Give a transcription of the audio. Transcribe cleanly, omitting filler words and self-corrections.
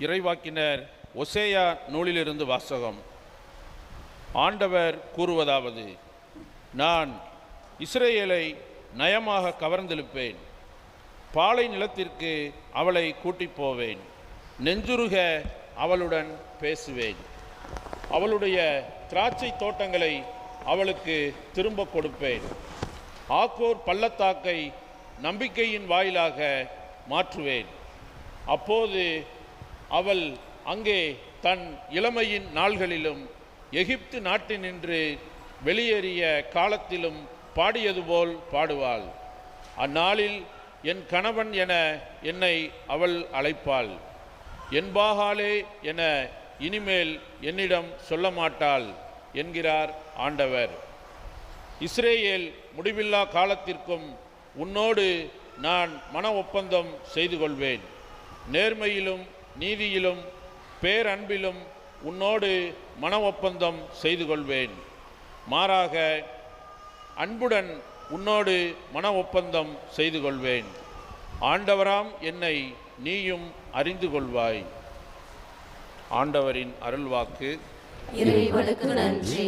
இறைவாக்கினர் ஒசேயா நூலிலிருந்து வாசகம். ஆண்டவர் கூறுவதாவது: நான் இஸ்ரேலை நயமாக கவர்ந்தெழுப்பேன், பாலை நிலத்திற்கு அவளை கூட்டிப் போவேன், நெஞ்சுருக அவளுடன் பேசுவேன், அவளுடைய திராட்சை தோட்டங்களை அவளுக்கு திரும்ப கொடுப்பேன், ஆக்கோர் பள்ளத்தாக்கை நம்பிக்கையின் வாயிலாக மாற்றுவேன். அப்போது அவள் அங்கே தன் இளமையின் நாள்களிலும் எகிப்து நாட்டினின்று வெளியேறிய காலத்திலும் பாடியது போல் பாடுவாள். அந்நாளில் என் கணவன் என என்னை அவள் அழைப்பாள், என்பாகாலே என இனிமேல் என்னிடம் சொல்ல மாட்டாள் என்கிறார் ஆண்டவர். இஸ்ரேல் முடிவில்லா காலத்திற்கும் உன்னோடு நான் மன ஒப்பந்தம் செய்து கொள்வேன். நேர்மையிலும் நீதியிலும் பேரன்பிலும் உன்னோடு மன ஒப்பந்தம் செய்து கொள்வேன். மாறாக அன்புடன் உன்னோடு மன ஒப்பந்தம் செய்து கொள்வேன். ஆண்டவராம் என்னை நீயும் அறிந்து கொள்வாய். ஆண்டவரின் அருள்வாக்கு. இறைவனுக்கு நன்றி.